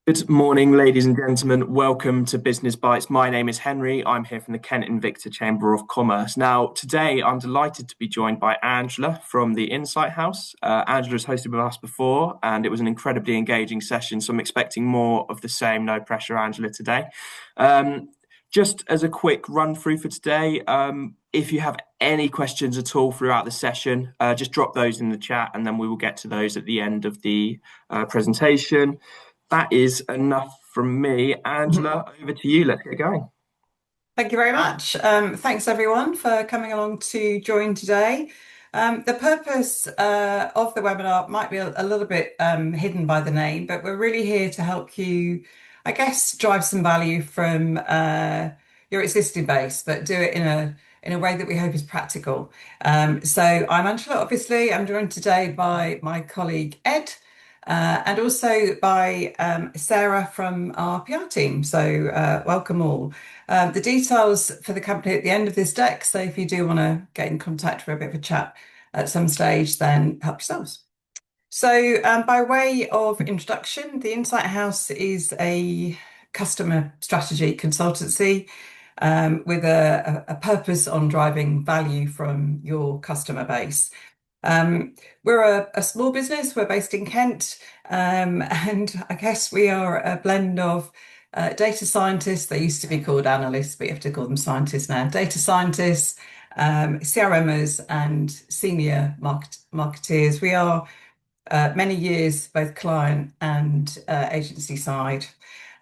Good morning, ladies and gentlemen. Welcome to Business Bites. My name is Henry. I'm here from the Kent Invicta Chamber of Commerce. Now, today I'm delighted to be joined by Angela from the Insight House. Angela has hosted with us before, and it was an incredibly engaging session. So I'm expecting more of the same. No pressure, Angela, today. Um, just as a quick run through for today, if you have any questions at all throughout the session, just drop those in the chat, and then we will get to those at the end of the presentation. That is enough from me. Angela, over to you. Let's get going. Thank you very much. Thanks everyone for coming along to join today. The purpose of the webinar might be a little bit hidden by the name, but we're really here to help you, I guess, drive some value from your existing base, but do it in a way that we hope is practical. So I'm Angela, obviously. I'm joined today by my colleague Ed. And also by Sarah from our PR team. So welcome all. The details for the company at the end of this deck. So if you do want to get in contact for a bit of a chat at some stage, then help yourselves. So by way of introduction, the Insight House is a customer strategy consultancy with a purpose on driving value from your customer base. We're a small business. We're based in Kent, and I guess we are a blend of data scientists. They used to be called analysts, but you have to call them scientists now. Data scientists, CRMers, and senior marketeers. We are many years both client and agency side.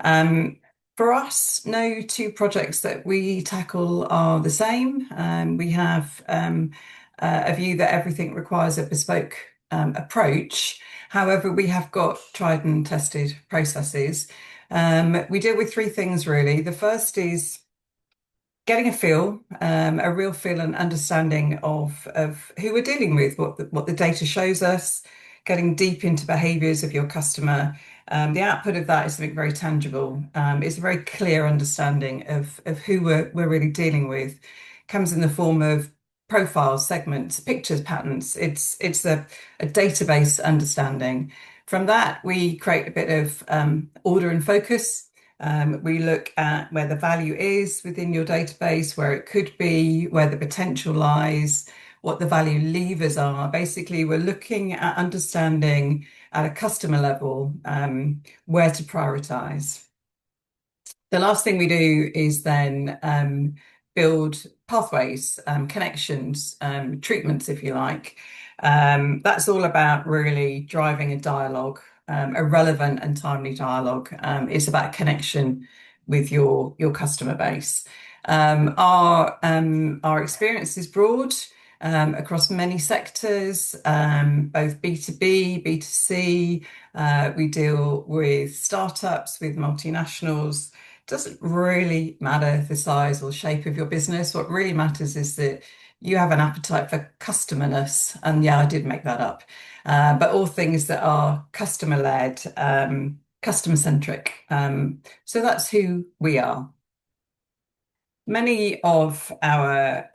For us, no two projects that we tackle are the same. We have a view that everything requires a bespoke approach. However, we have got tried and tested processes. We deal with three things really. The first is getting a feel, a real feel and understanding of who we're dealing with, what the data shows us, getting deep into behaviours of your customer. The output of that is something very tangible. It's a very clear understanding of who we're really dealing with. Comes in the form of profiles, segments, pictures, patterns. It's a database understanding. From that, we create a bit of order and focus. We look at where the value is within your database, where it could be, where the potential lies, what the value levers are. Basically, we're looking at understanding at a customer level where to prioritize. The last thing we do is then build pathways, connections, treatments, if you like. That's all about really driving a dialogue, a relevant and timely dialogue. It's about connection with your customer base. Our experience is broad across many sectors, both B2B, B2C. We deal with startups, with multinationals. Doesn't really matter the size or shape of your business. What really matters is that you have an appetite for customer-ness. And yeah, I did make that up. But all things that are customer-led, customer-centric. So that's who we are. Many of our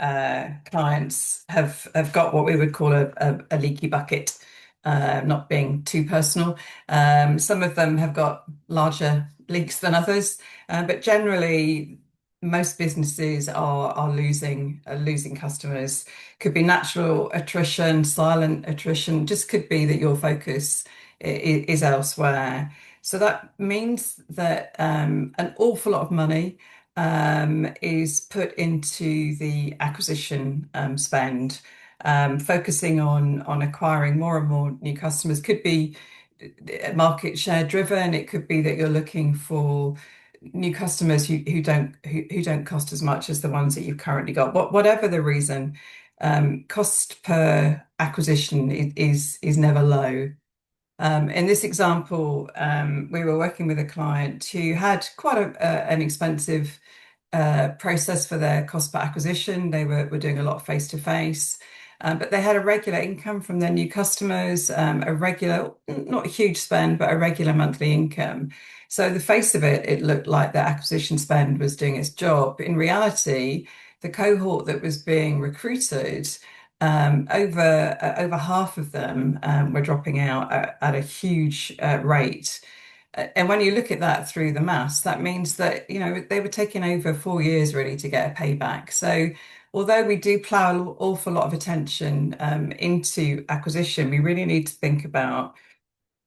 clients have got what we would call a leaky bucket, not being too personal. Some of them have got larger leaks than others, but generally, most businesses are losing customers. Could be natural attrition, silent attrition. Just could be that your focus is elsewhere. So that means that an awful lot of money is put into the acquisition spend, focusing on acquiring more and more new customers. Could be market share driven. It could be that you're looking for new customers who don't cost as much as the ones that you've currently got. Whatever the reason, cost per acquisition is never low. In this example, we were working with a client who had quite an expensive process for their cost per acquisition. They were doing a lot of face to face, but they had a regular income from their new customers, a regular, not a huge spend, but a regular monthly income. So the face of it, it looked like the acquisition spend was doing its job. In reality, the cohort that was being recruited, over half of them were dropping out at a huge rate. And when you look at that through the maths, that means that, they were taking over 4 years really to get a payback. So although we do plow an awful lot of attention into acquisition, we really need to think about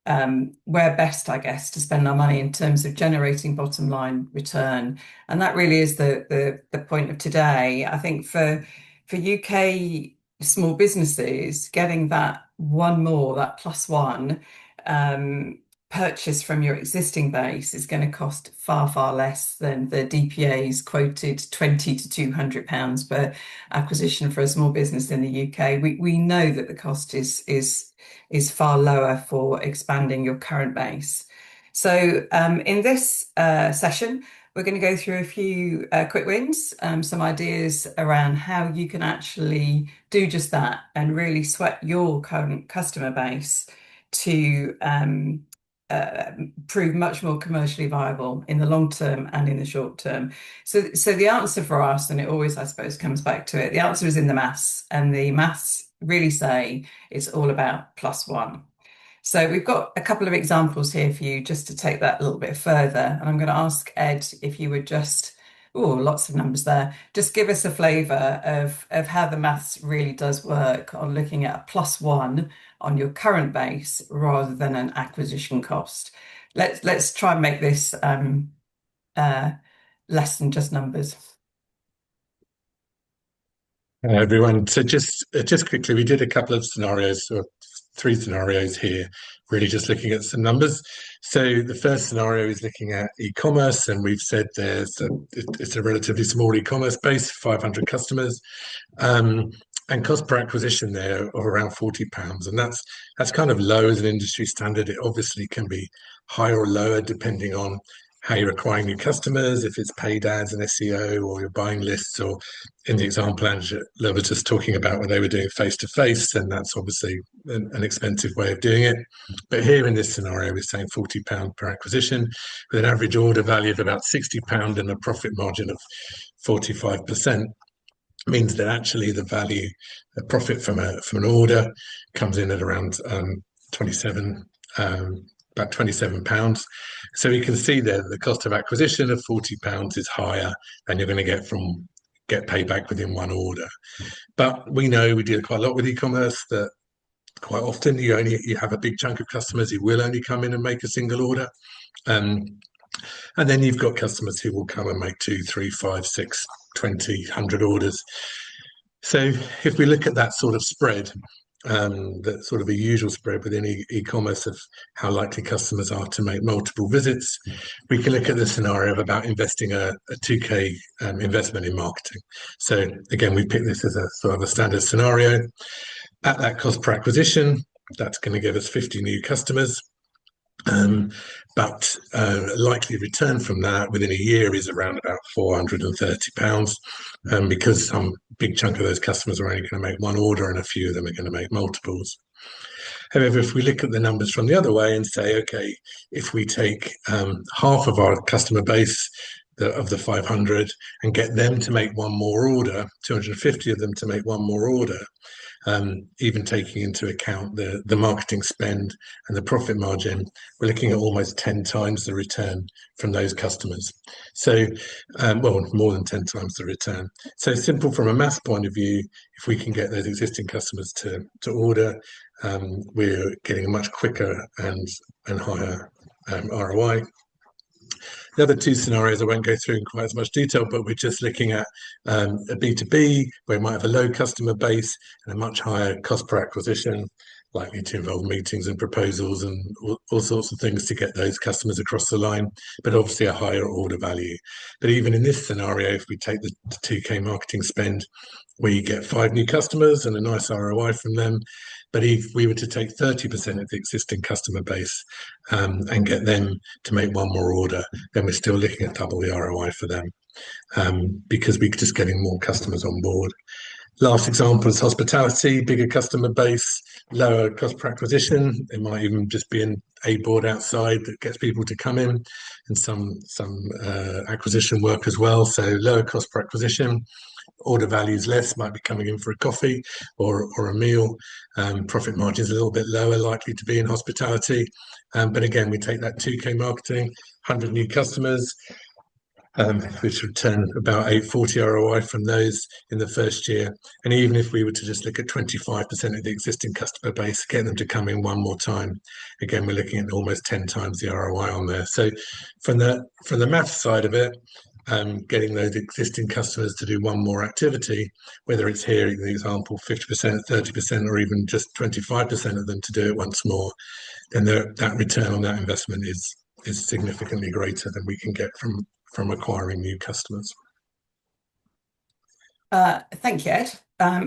where best, I guess, to spend our money in terms of generating bottom line return. And that really is the point of today. I think for UK small businesses, getting that one more, that plus one um, purchase from your existing base is going to cost far, far less than the DPA's quoted 20 to £200 per acquisition for a small business in the UK. We know that the cost is far lower for expanding your current base. So in this session, we're going to go through a few quick wins, some ideas around how you can actually do just that and really sweat your current customer base to prove much more commercially viable in the long term and in the short term. So the answer for us, and it always, I suppose, comes back to it, the answer is in the maths, and the maths really say it's all about plus one. So we've got a couple of examples here for you just to take that a little bit further. And I'm going to ask Ed if you would just, oh, lots of numbers there, just give us a flavour of how the maths really does work on looking at a plus one on your current base rather than an acquisition cost. Let's try and make this less than just numbers. Everyone. So just quickly, we did a couple of scenarios, or three scenarios here, really just looking at some numbers. So the first scenario is looking at e-commerce, and we've said it's a relatively small e-commerce base, 500 customers, and cost per acquisition there of around £40, and that's kind of low as an industry standard. It obviously can be higher or lower depending on how you're acquiring new customers, if it's paid ads and SEO, or you're buying lists, or in the example Angela was just talking about when they were doing face-to-face, then that's obviously an expensive way of doing it. But here in this scenario, we're saying £40 per acquisition with an average order value of about £60 and a profit margin of 45%. Means that actually the value, the profit from an order comes in at around 27 about £27. So you can see there that the cost of acquisition of £40 is higher than you're going to get payback within one order. But we know, we deal quite a lot with e-commerce, that quite often you have a big chunk of customers who will only come in and make a single order. And then you've got customers who will come and make 2, 3, 5, 6, 20, 100 orders. So if we look at that sort of spread, that sort of a usual spread within e-commerce of how likely customers are to make multiple visits, we can look at the scenario of about investing a 2K investment in marketing. So again, we picked this as a sort of a standard scenario. At that cost per acquisition, that's going to give us 50 new customers. But likely return from that within a year is around about £430, because some big chunk of those customers are only going to make one order and a few of them are going to make multiples. However, if we look at the numbers from the other way and say, okay, if we take half of our customer base of the 500 and get them to make one more order, 250 of them to make one more order, even taking into account the marketing spend and the profit margin, we're looking at almost 10 times the return from those customers. So, well, more than 10 times the return. So simple from a maths point of view, if we can get those existing customers to order, we're getting a much quicker and higher ROI. The other two scenarios I won't go through in quite as much detail, but we're just looking at a B2B where we might have a low customer base and a much higher cost per acquisition, likely to involve meetings and proposals and all sorts of things to get those customers across the line, but obviously a higher order value. But even in this scenario, if we take the 2K marketing spend, we get 5 new customers and a nice ROI from them. But if we were to take 30% of the existing customer base and get them to make one more order, then we're still looking at double the ROI for them, because we're just getting more customers on board. Last example is hospitality, bigger customer base, lower cost per acquisition. It might even just be a board outside that gets people to come in, and some acquisition work as well. So lower cost per acquisition, order values less, might be coming in for a coffee or a meal. Profit margins a little bit lower, likely to be in hospitality. But again, we take that 2K marketing, 100 new customers, which would turn about 840 ROI from those in the first year. And even if we were to just look at 25% of the existing customer base, get them to come in one more time, again, we're looking at almost 10 times the ROI on there. So from the math side of it, getting those existing customers to do one more activity, whether it's here, in the example, 50%, 30%, or even just 25% of them to do it once more, then that return on that investment is significantly greater than we can get from acquiring new customers. Thank you, Ed.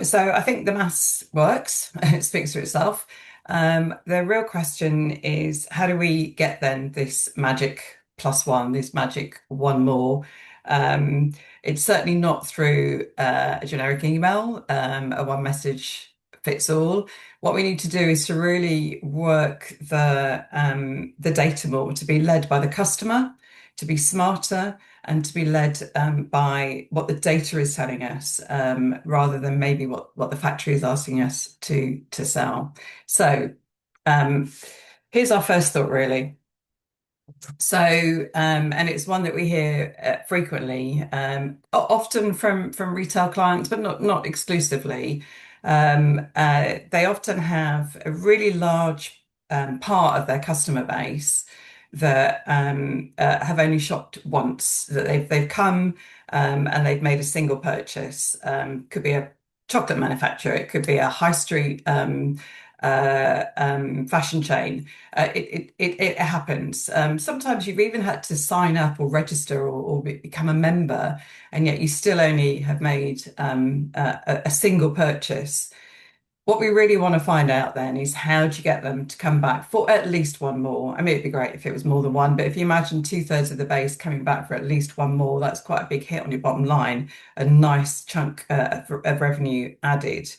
So I think the maths works. It speaks for itself. The real question is, how do we get then this magic +1, this magic one more? It's certainly not through a generic email, a one message fits all. What we need to do is to really work the data more, to be led by the customer, to be smarter, and to be led by what the data is telling us, rather than maybe what the factory is asking us to sell. So here's our first thought, really. So, and it's one that we hear frequently, often from retail clients, but not exclusively. They often have a really large part of their customer base that have only shopped once, that they've come and they've made a single purchase. Could be a chocolate manufacturer, it could be a high street fashion chain. It happens. Sometimes you've even had to sign up or register or become a member, and yet you still only have made a single purchase. What we really want to find out then is, how do you get them to come back for at least one more? I mean, it'd be great if it was more than one, but if you imagine 2/3 of the base coming back for at least one more, that's quite a big hit on your bottom line, a nice chunk of revenue added.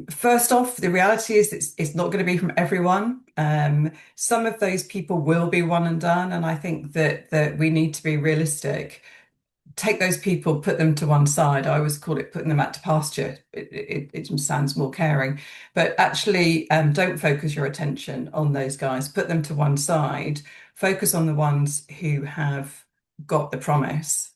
First off, the reality is it's not going to be from everyone. Some of those people will be one and done, and I think that we need to be realistic. Take those people, put them to one side. I always call it putting them out to pasture. It sounds more caring, but actually don't focus your attention on those guys. Put them to one side. Focus on the ones who have got the promise.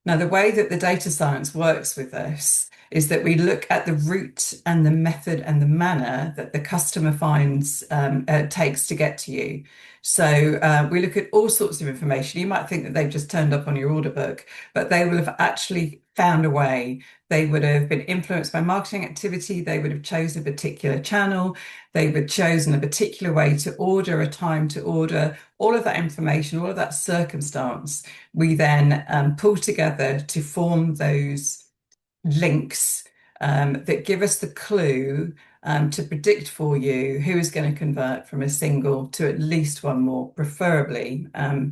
Now, the way that the data science works with this is that we look at the route and the method and the manner that the customer takes to get to you. So we look at all sorts of information. You might think that they've just turned up on your order book, but they will have actually found a way. They would have been influenced by marketing activity. They would have chosen a particular channel. They would have chosen a particular way to order, a time to order. All of that information, all of that circumstance, we then pull together to form those links that give us the clue to predict for you who is going to convert from a single to at least one more, preferably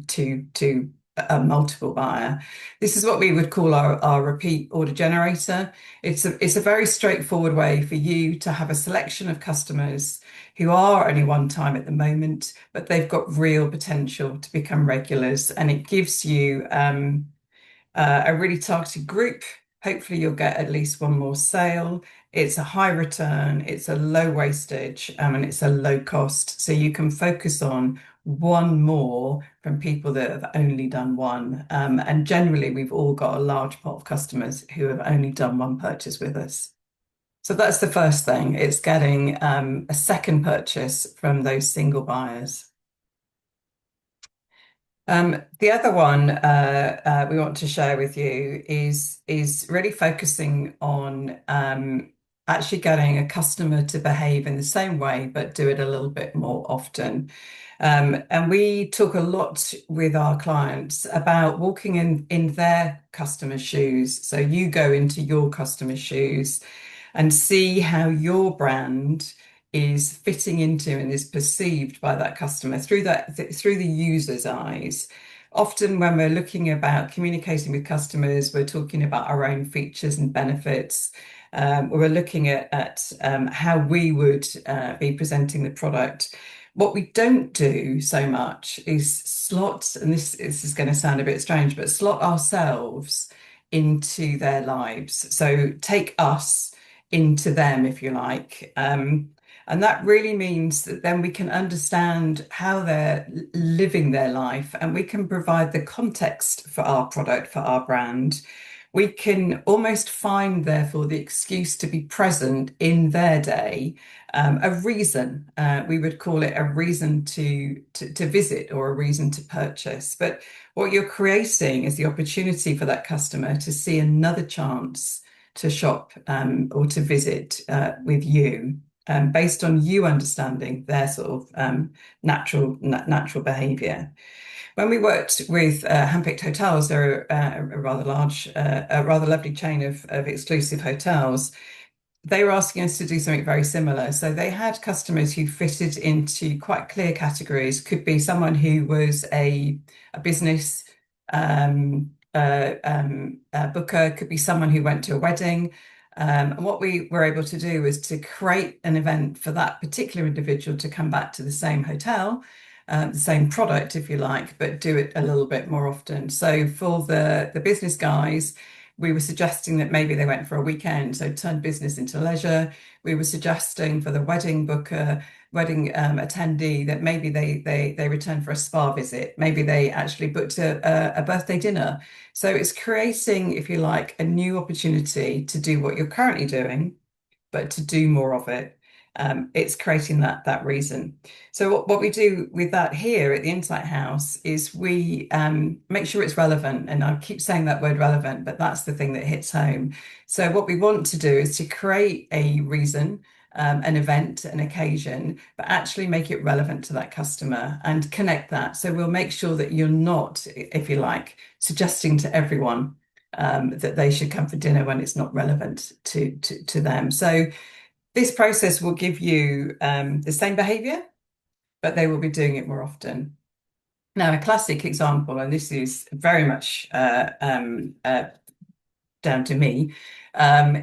to a multiple buyer. This is what we would call our repeat order generator. It's a very straightforward way for you to have a selection of customers who are only one time at the moment, but they've got real potential to become regulars, and it gives you a really targeted group. Hopefully you'll get at least one more sale. It's a high return, it's a low wastage, and it's a low cost. So you can focus on one more from people that have only done one. And generally, we've all got a large pot of customers who have only done one purchase with us. So that's the first thing. It's getting a second purchase from those single buyers. The other one we want to share with you is really focusing on actually getting a customer to behave in the same way, but do it a little bit more often. And we talk a lot with our clients about walking in their customer's shoes. So you go into your customer's shoes and see how your brand is fitting into and is perceived by that customer through the user's eyes. Often when we're looking about communicating with customers, we're talking about our own features and benefits. We're looking at how we would be presenting the product. What we don't do so much is slot, and this is going to sound a bit strange, but slot ourselves into their lives. So take us into them, if you like. And that really means that then we can understand how they're living their life, and we can provide the context for our product, for our brand. We can almost find, therefore, the excuse to be present in their day, a reason. We would call it a reason to visit or a reason to purchase. But what you're creating is the opportunity for that customer to see another chance to shop or to visit with you, based on you understanding their sort of natural behavior. When we worked with Handpicked Hotels, they're a rather large, a rather lovely chain of exclusive hotels. They were asking us to do something very similar. So they had customers who fitted into quite clear categories. Could be someone who was a business booker, could be someone who went to a wedding. And what we were able to do was to create an event for that particular individual to come back to the same hotel, the same product, if you like, but do it a little bit more often. So for the business guys, we were suggesting that maybe they went for a weekend, so turned business into leisure. We were suggesting for the wedding booker, wedding attendee, that maybe they returned for a spa visit. Maybe they actually booked a birthday dinner. So it's creating, if you like, a new opportunity to do what you're currently doing, but to do more of it. It's creating that reason. So what we do with that here at the Insight House is we make sure it's relevant. And I keep saying that word relevant, but that's the thing that hits home. So what we want to do is to create a reason, an event, an occasion, but actually make it relevant to that customer and connect that. So we'll make sure that you're not, if you like, suggesting to everyone that they should come for dinner when it's not relevant to them. So this process will give you the same behavior, but they will be doing it more often. Now, a classic example, and this is very much down to me,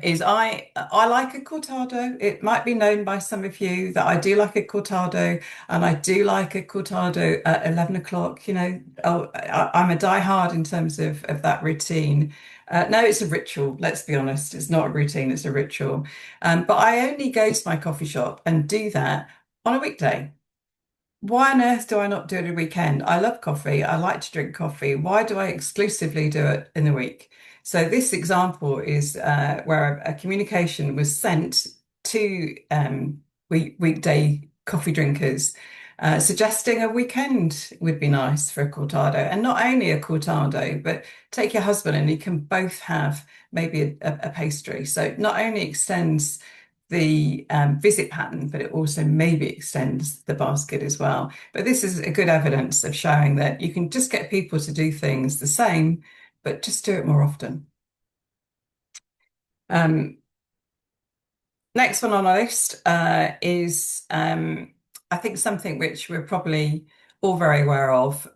is I like a cortado. It might be known by some of you that I do like a cortado, and I do like a cortado at 11 o'clock. You know, I'm a diehard in terms of that routine. No, it's a ritual. Let's be honest. It's not a routine, it's a ritual. But I only go to my coffee shop and do that on a weekday. Why on earth do I not do it a weekend? I love coffee. I like to drink coffee. Why do I exclusively do it in the week? So this example is where a communication was sent to weekday coffee drinkers, suggesting a weekend would be nice for a cortado. And not only a cortado, but take your husband and you can both have maybe a pastry. So not only extends the visit pattern, but it also maybe extends the basket as well. But this is a good evidence of showing that you can just get people to do things the same, but just do it more often. Next one on our list is, I think, something which we're probably all very aware of,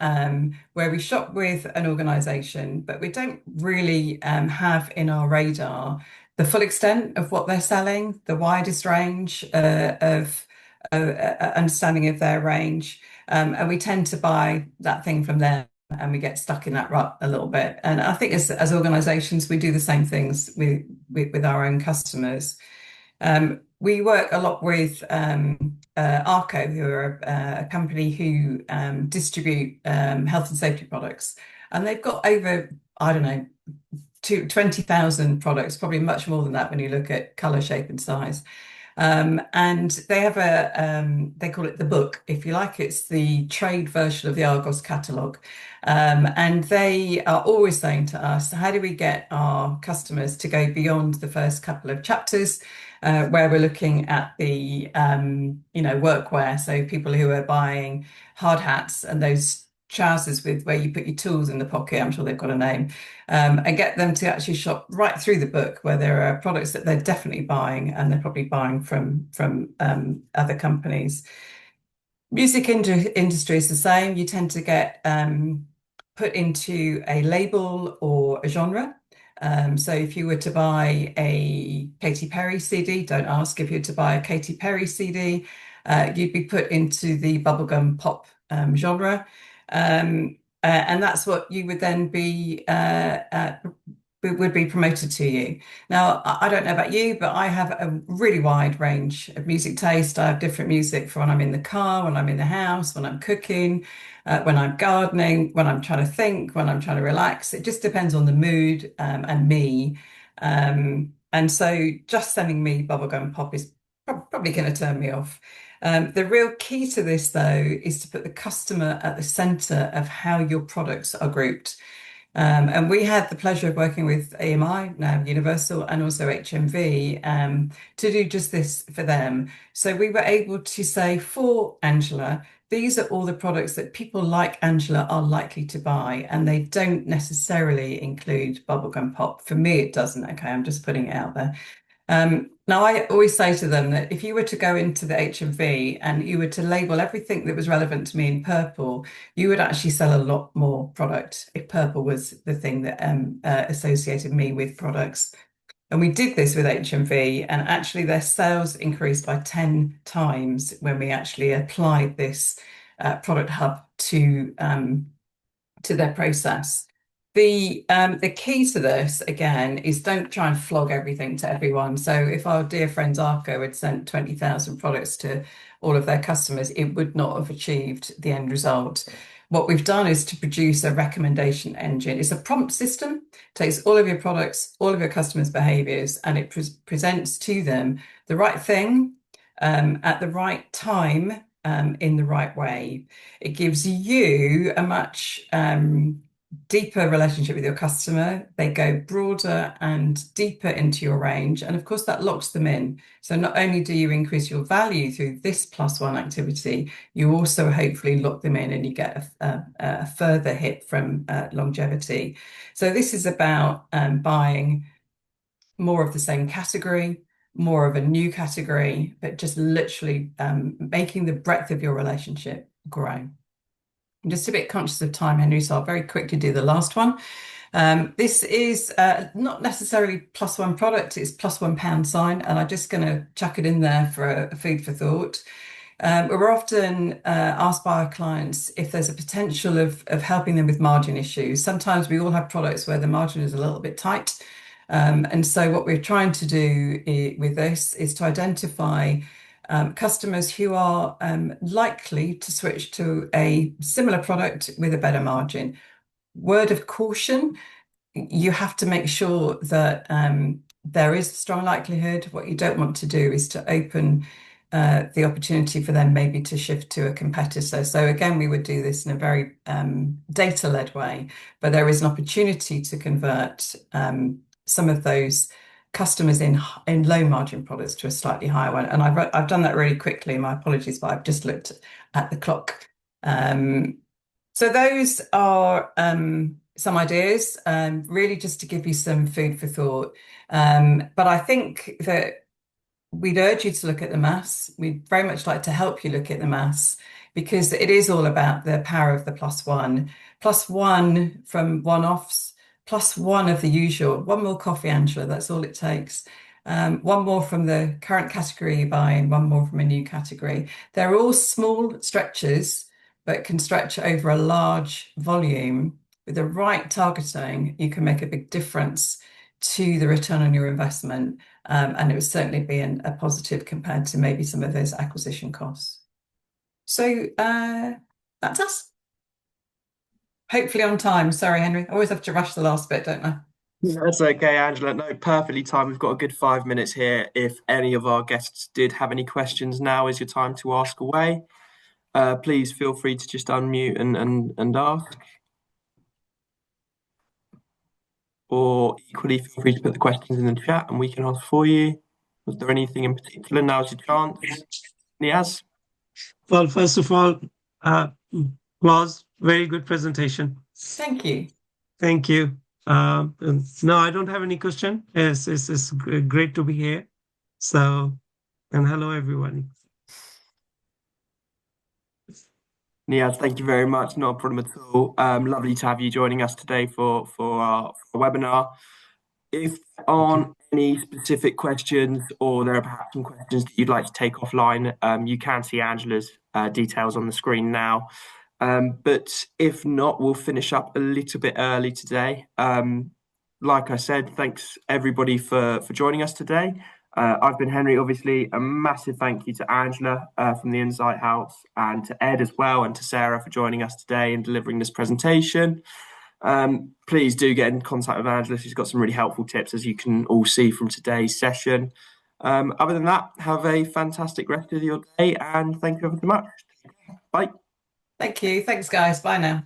where we shop with an organisation, but we don't really have in our radar the full extent of what they're selling, the widest range of understanding of their range. And we tend to buy that thing from them and we get stuck in that rut a little bit. And I think as organizations, we do the same things with our own customers. We work a lot with Arco, who are a company who distribute health and safety products. And they've got over, I don't know, 20,000 products, probably much more than that when you look at color, shape, and size. And they have they call it the book, if you like. It's the trade version of the Argos catalogue. And they are always saying to us, how do we get our customers to go beyond the first couple of chapters, where we're looking at the, workwear. So people who are buying hard hats and those trousers with where you put your tools in the pocket, I'm sure they've got a name, and get them to actually shop right through the book where there are products that they're definitely buying and they're probably buying from other companies. Music industry is the same. You tend to get put into a label or a genre. So if you were to buy a Katy Perry CD, don't ask. If you were to buy a Katy Perry CD, you'd be put into the bubblegum pop genre. And that's what you would then be would be promoted to you. Now, I don't know about you, but I have a really wide range of music taste. I have different music for when I'm in the car, when I'm in the house, when I'm cooking, when I'm gardening, when I'm trying to think, when I'm trying to relax. It just depends on the mood and me. And so just sending me bubblegum pop is probably going to turn me off. The real key to this, though, is to put the customer at the center of how your products are grouped. And we had the pleasure of working with AMI, now Universal, and also HMV to do just this for them. So we were able to say for Angela, these are all the products that people like Angela are likely to buy, and they don't necessarily include bubblegum pop. For me, it doesn't. Okay, I'm just putting it out there. Now, I always say to them that if you were to go into the HMV and you were to label everything that was relevant to me in purple, you would actually sell a lot more product if purple was the thing that associated me with products. And we did this with HMV, and actually their sales increased by 10 times when we actually applied this product hub to their process. The key to this again is don't try and flog everything to everyone. So if our dear friends Arco had sent 20,000 products to all of their customers, it would not have achieved the end result. What we've done is to produce a recommendation engine. It's a prompt system, takes all of your products, all of your customers' behaviors, and it presents to them the right thing at the right time in the right way. It gives you a much deeper relationship with your customer. They go broader and deeper into your range. And of course, that locks them in. So not only do you increase your value through this +1 activity, you also hopefully lock them in and you get a further hit from longevity. So this is about buying more of the same category, more of a new category, but just literally making the breadth of your relationship grow. I'm just a bit conscious of time, Henry, so I'll very quickly do the last one. This is not necessarily +1 product, it's +1 pound sign, and I'm just going to chuck it in there for a food for thought. We're often asked by our clients if there's a potential of helping them with margin issues. Sometimes we all have products where the margin is a little bit tight. And so what we're trying to do with this is to identify customers who are likely to switch to a similar product with a better margin. Word of caution, you have to make sure that there is a strong likelihood. What you don't want to do is to open the opportunity for them maybe to shift to a competitor. So again, we would do this in a very data-led way, but there is an opportunity to convert some of those customers in low margin products to a slightly higher one. And I've done that really quickly. My apologies, but I've just looked at the clock. So those are some ideas, really just to give you some food for thought. But I think that we'd urge you to look at the maths. We'd very much like to help you look at the maths because it is all about the power of the +1. +1 from one-offs, +1 of the usual. One more coffee, Angela, that's all it takes. One more from the current category you buy and one more from a new category. They're all small stretches, but can stretch over a large volume. With the right targeting, you can make a big difference to the return on your investment. And it would certainly be a positive compared to maybe some of those acquisition costs. So that's us. Hopefully on time. Sorry, Henry. I always have to rush the last bit, don't I? That's okay, Angela. No, perfectly timed. We've got a good 5 minutes here. If any of our guests did have any questions, now is your time to ask away. Please feel free to just unmute and ask. Or equally, feel free to put the questions in the chat and we can ask for you. Was there anything in particular? Now's your chance. Niaz? Well, first of all, Claus, very good presentation. Thank you. Thank you. No, I don't have any question. It's great to be here. So, and hello, everyone. Niaz, thank you very much. Not a problem at all. Lovely to have you joining us today for our webinar. If there aren't any specific questions or there are perhaps some questions that you'd like to take offline, you can see Angela's details on the screen now. But if not, we'll finish up a little bit early today. like I said, thanks everybody for joining us today. I've been Henry. Obviously, a massive thank you to Angela from the Insight House, and to Ed as well, and to Sarah for joining us today and delivering this presentation. Please do get in contact with Angela. She's got some really helpful tips, as you can all see from today's session. Other than that, have a fantastic rest of your day, and thank you ever so much. Bye. Thank you. Thanks, guys. Bye now.